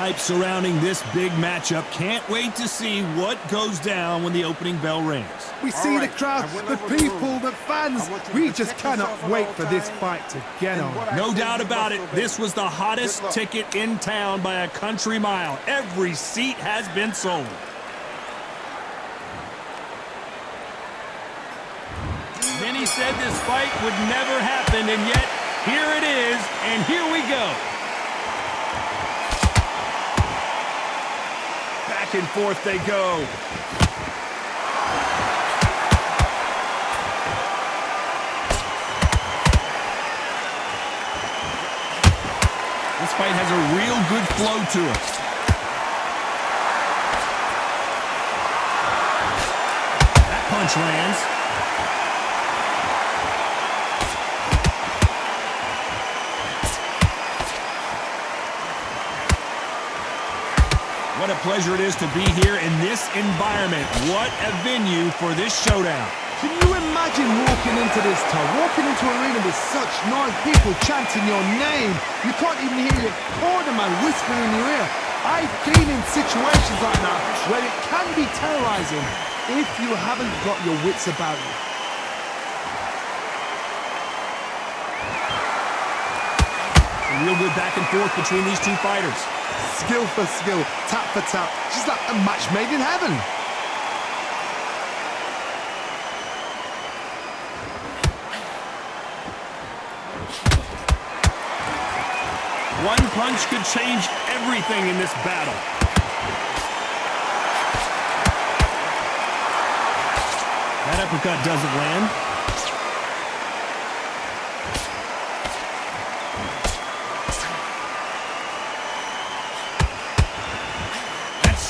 hype surrounding this big matchup. Can't wait to see what goes down when the opening bell rings. We see the crowd, the people, the fans. We just cannot wait for this fight to get on. No doubt about it, this was the hottest ticket in town by a country mile. Every seat has been sold. Many said this fight would never happen, and yet here it is, and here we go. Back and forth they go. This fight has a real good flow to it. That punch lands. What a pleasure it is to be here in this environment. What a venue for this showdown. Can you imagine walking into this town, walking into an arena with such noise, people chanting your name? You can't even hear your cornerman whispering in your ear. I've been in situations like that where it can be terrorizing if you haven't got your wits about you. A real good back and forth between these two fighters. Skill for skill, tap for tap, just like a match made in heaven. One punch could change everything in this battle. That uppercut doesn't land.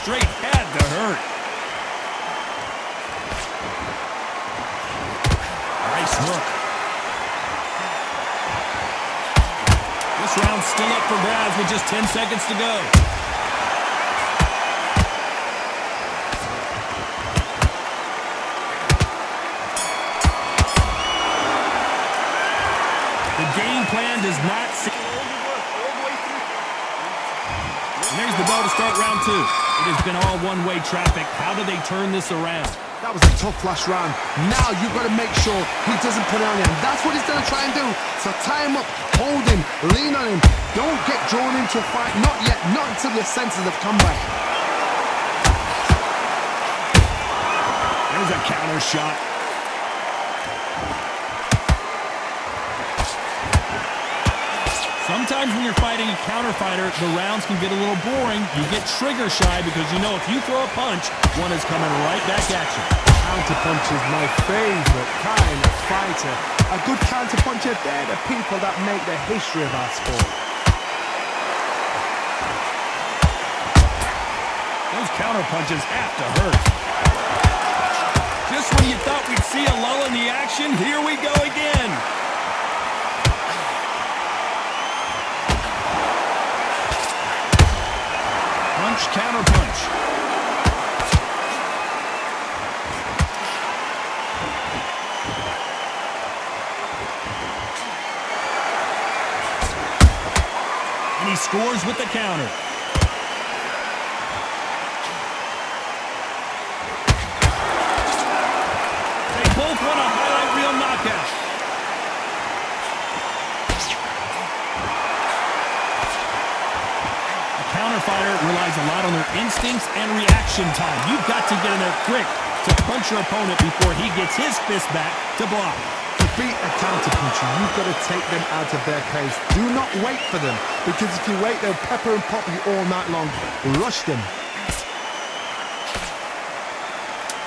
Straight had to hurt. Nice hook. This round's still up for grabs with just 10 seconds to go. The game plan does not seem... And there's the bell to start round two. It has been all one-way traffic. How do they turn this around? That was a tough last round. Now you've got to make sure he doesn't put it on him. That's what he's going to try and do. So tie him up, hold him, lean on him. Don't get drawn into a fight. Not yet. Not until your senses have come back. There's a counter shot. Sometimes when you're fighting a counter fighter, the rounds can get a little boring. You get trigger shy because you know if you throw a punch, one is coming right back at you. Counter punch is my favorite kind of fighter. A good counter puncher, they're the people that make the history of our sport. Those counter punches have to hurt. Just when you thought we'd see a lull in the action, here we go again. Punch, counter punch. And he scores with the counter. They both want a highlight reel knockout. Counter fighter relies a lot on their instincts and reaction time. You've got to get in there quick to punch your opponent before he gets his fist back to block. To beat a counter puncher, you've got to take them out of their pace. Do not wait for them, because if you wait, they'll pepper and pop you all night long. Rush them.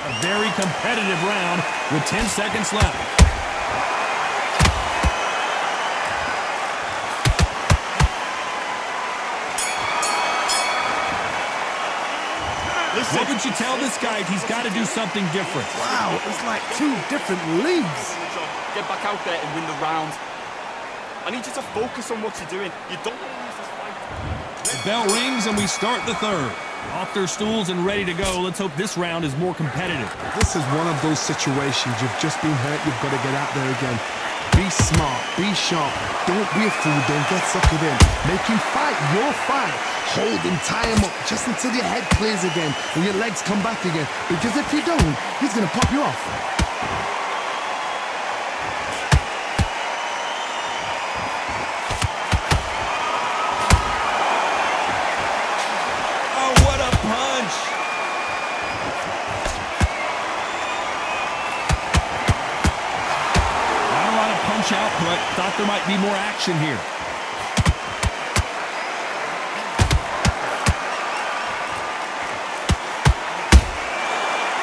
A very competitive round with 10 seconds left. What would you tell this guy? He's got to do something different. Wow, it's like two different leagues. Get back out there and win the round. I need you to focus on what you're doing. You don't want to lose this fight. The bell rings and we start the third. Off their stools and ready to go. Let's hope this round is more competitive. This is one of those situations. You've just been hurt. You've got to get out there again. Be smart, be sharp. Don't be a fool, don't get suckered in. Make him fight your fight. Hold him, tie him up, just until your head clears again and your legs come back again. Because if you don't, he's gonna pop you off. Oh, what a punch! Not a lot of punch output. Thought there might be more action here.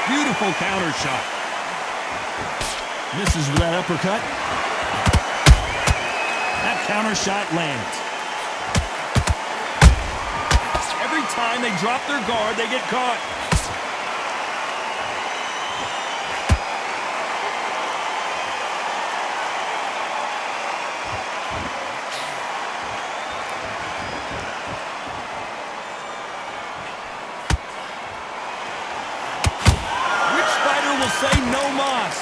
Beautiful counter shot. Misses with that uppercut. That counter shot lands. Every time they drop their guard, they get caught. Which fighter will say no mas?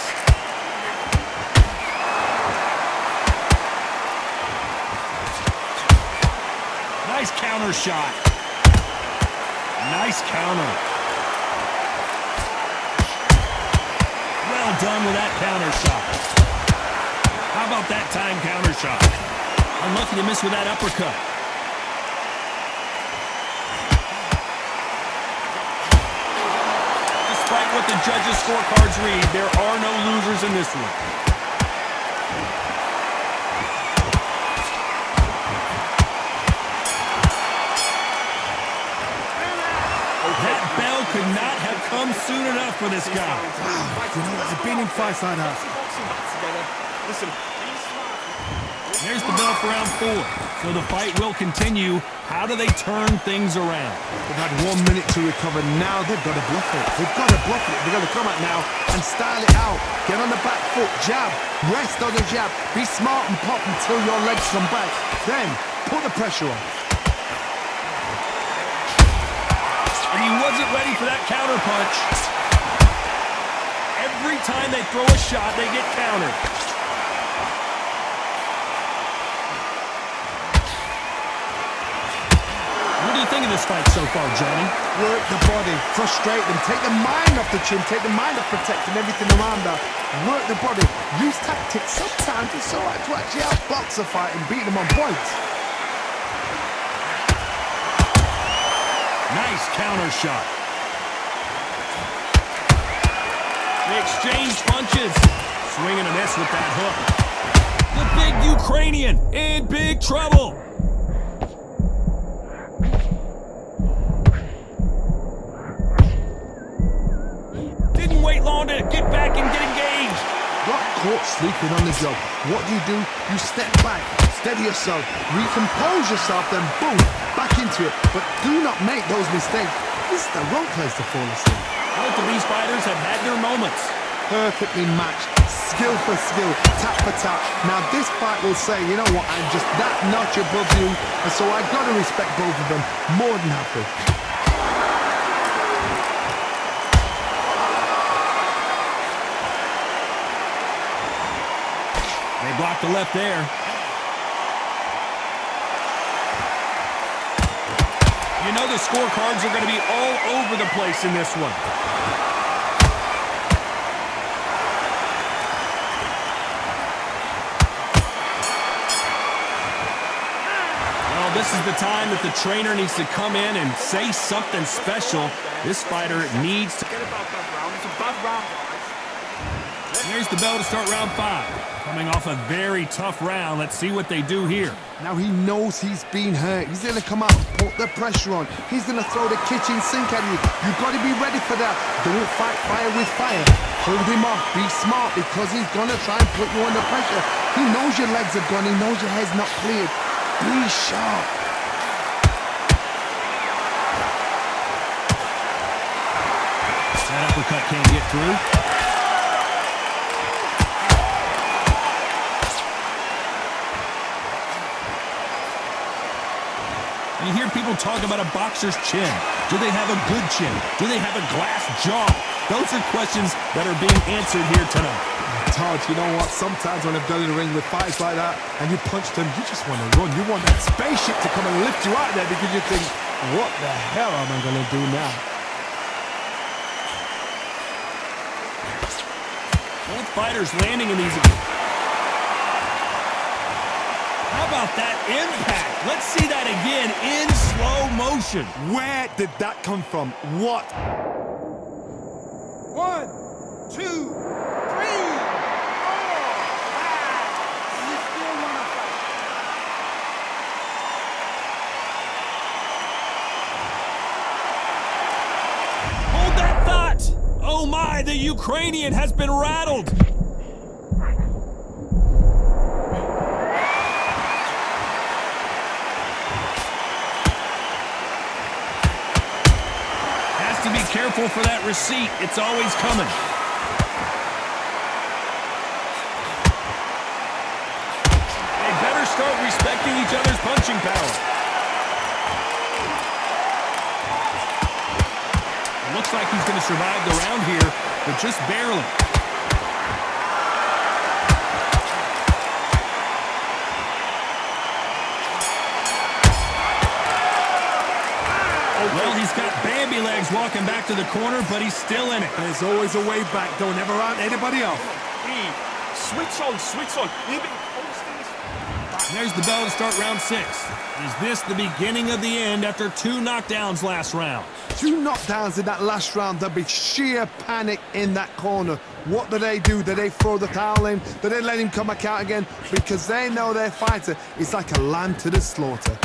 Nice counter shot. Nice counter. Well done with that counter shot. How about that time counter shot? Unlucky to miss with that uppercut. Despite what the judges' scorecards read, there are no losers in this one. That bell could not have come soon enough for this guy. You know, I've been in fights like that. Listen, There's the bell for round 4. So the fight will continue. How do they turn things around? They've had 1 minute to recover. Now they've got to bluff it. They've got to bluff it. They've got to come out now and style it out. Get on the back foot, jab, rest on the jab. Be smart and pop until your legs come back. Then put the pressure on. And he wasn't ready for that counter punch. Every time they throw a shot, they get countered. What do you think of this fight so far, Johnny? Work the body, frustrate them, take the mind off the chin, take the mind off protecting everything around her. Work the body, use tactics. Sometimes it's all right to actually outbox a fight and beat them on points. Nice counter shot. They exchange punches. Swing and a miss with that hook. The big Ukrainian in big trouble. Didn't wait long to get back and get engaged. Got caught sleeping on the job. What do? You step back, steady yourself, recompose yourself, then boom, back into it. But do not make those mistakes. This is the wrong place to fall asleep. Both of these fighters have had their moments. Perfectly matched, skill for skill, tap for tap. Now this fight will say, you know what, I'm just that notch above you, and so I gotta respect both of them. More than happy. They blocked the left there. You know the scorecards are going to be all over the place in this one. Well, this is the time that the trainer needs to come in and say something special. This fighter needs to... forget about that round. It's a bad round, guys. There's the bell to start round 5. Coming off a very tough round. Let's see what they do here. Now he knows he's been hurt. He's gonna come out and put the pressure on. He's gonna throw the kitchen sink at you. You gotta be ready for that. Don't fight fire with fire. Hold him off. Be smart because he's gonna try and put you under pressure. He knows your legs are gone. He knows your head's not cleared. Be sharp. That uppercut can't get through. You hear people talk about a boxer's chin. Do they have a good chin? Do they have a glass jaw? Those are questions that are being answered here tonight. Todd, you know what? Sometimes when I've done in the ring with fights like that and you punch them, you just want to run. You want that spaceship to come and lift you out there because you think, what the hell am I going to do now? Both fighters landing in these. How about that impact? Let's see that again in slow motion. Where did that come from? What? 1, 2, 3, 4, 5. You still want to fight? Hold that thought. Oh my, the Ukrainian has been rattled. Has to be careful for that receipt. It's always coming. They better start respecting each other's punching power. Looks like he's going to survive the round here, but just barely. Well, he's got Bambi legs walking back to the corner, but he's still in it. There's always a way back. Don't ever round anybody off. Hey, switch on, switch on. You've been posting this. There's the bell to start round 6. Is this the beginning of the end after 2 knockdowns last round? 2 knockdowns in that last round. There'll be sheer panic in that corner. What do? Do they throw the towel in? Do they let him come back out again? Because they know their fighter is like a lamb to the slaughter.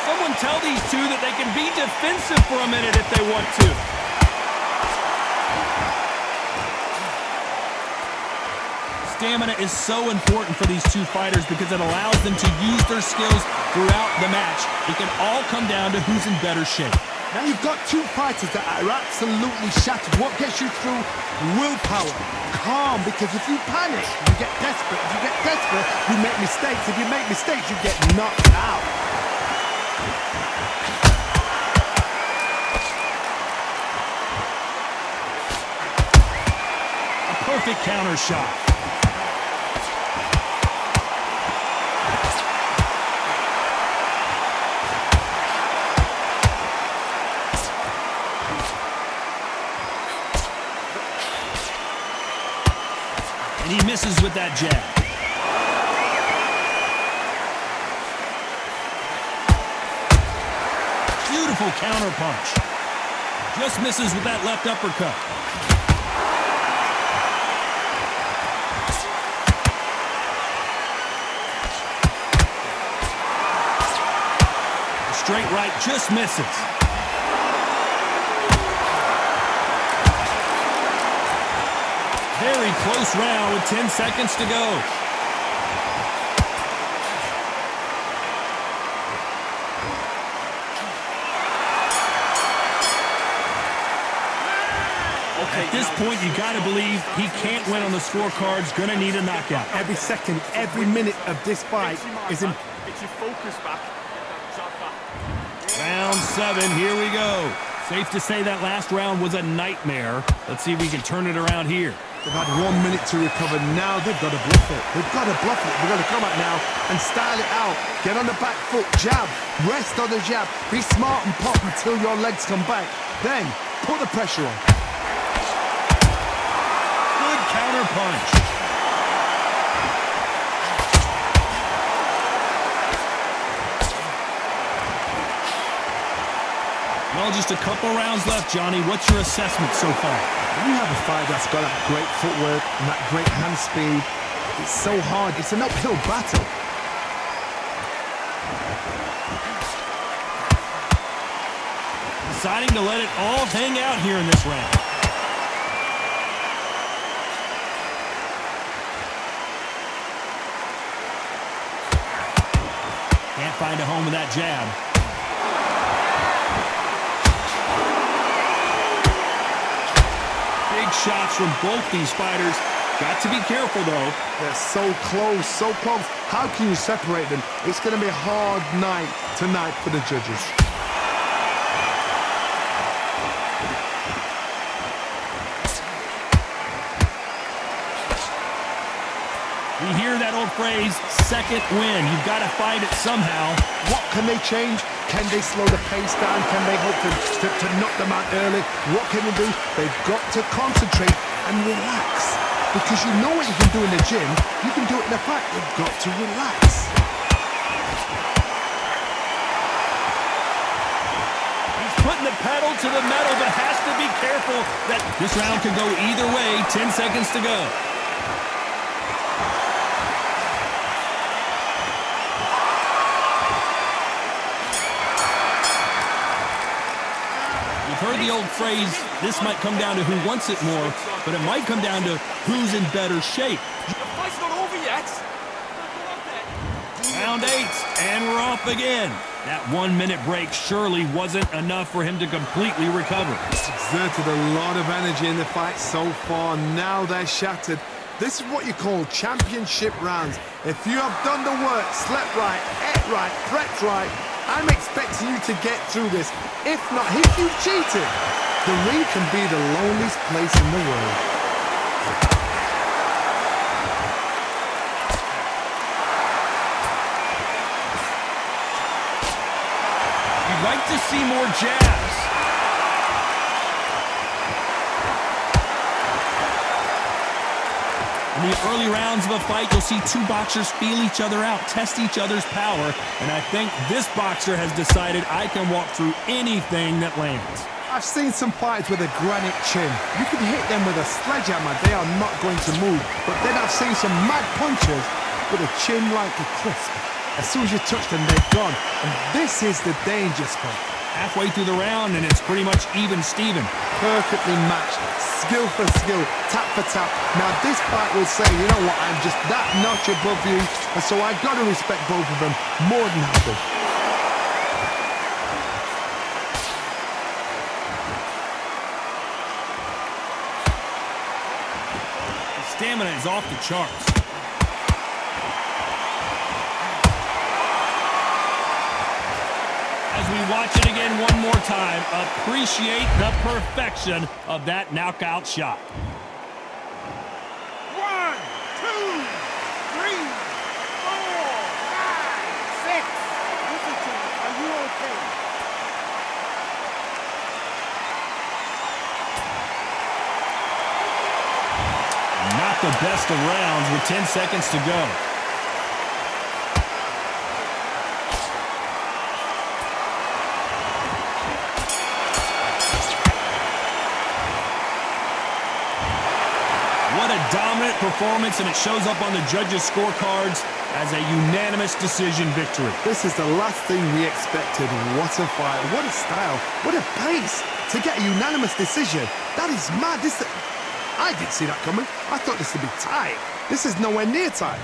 Someone tell these two that they can be defensive for a minute if they want to. Stamina is so important for these two fighters because it allows them to use their skills throughout the match. It can all come down to who's in better shape. Now you've got 2 fighters that are absolutely shattered. What gets you through? Willpower. Calm, because if you panic, you get desperate. If you get desperate, you make mistakes. If you make mistakes, you get knocked out. A perfect counter shot. And he misses with that jab. Beautiful counter punch. Just misses with that left uppercut. The straight right just misses. Very close round with 10 seconds to go. At this point, you got to believe he can't win on the scorecards. Going to need a knockout. Every second, every minute of this fight is in. Get your focus back. Jab back. Round 7, here we go. Safe to say that last round was a nightmare. Let's see if we can turn it around here. They've had 1 minute to recover. Now they've got to bluff it. They've got to bluff it. They've got to come out now and style it out. Get on the back foot, jab, rest on the jab. Be smart and pop until your legs come back. Then put the pressure on. Good counter punch. Well, just a couple rounds left, Johnny. What's your assessment so far? When you have a fight that's got that great footwork and that great hand speed, it's so hard. It's an uphill battle. Deciding to let it all hang out here in this round. Can't find a home with that jab. Big shots from both these fighters. Got to be careful, though. They're so close, so close. How can you separate them? It's going to be a hard night tonight for the judges. We hear that old phrase, second win. You've got to fight it somehow. What can they change? Can they slow the pace down? Can they hope to knock them out early? What can they do? They've got to concentrate and relax. Because you know what you can do in the gym, you can do it in the fight. You've got to relax. He's putting the pedal to the metal, but has to be careful that this round could go either way. 10 seconds to go. Heard the old phrase, this might come down to who wants it more, but it might come down to who's in better shape. The fight's not over yet. Round 8, and we're off again. That 1 minute break surely wasn't enough for him to completely recover. Exerted a lot of energy in the fight so far. Now they're shattered. This is what you call championship rounds. If you have done the work, slept right, ate right, prepped right, I'm expecting you to get through this. If not, if you've cheated, the ring can be the loneliest place in the world. You'd like to see more jabs. In the early rounds of a fight, you'll see two boxers feel each other out, test each other's power, and I think this boxer has decided I can walk through anything that lands. I've seen some fights with a granite chin. You can hit them with a sledgehammer, they are not going to move. But then I've seen some mad punchers with a chin like a crisp. As soon as you touch them, they're gone. And this is the danger spot. Halfway through the round, and it's pretty much even Steven. Perfectly matched, skill for skill, tap for tap. Now this fight will say, you know what, I'm just that notch above you, and so I've got to respect both of them more than happy. The stamina is off the charts. As we watch it again one more time, appreciate the perfection of that knockout shot. 1, 2, 3, 4, 5, 6. Listen to me. Are you okay? Not the best of rounds with 10 seconds to go. What a dominant performance, and it shows up on the judges' scorecards as a unanimous decision victory. This is the last thing we expected. What a fight, what a style, what a pace to get a unanimous decision. That is mad. I didn't see that coming. I thought this would be tight. This is nowhere near tight.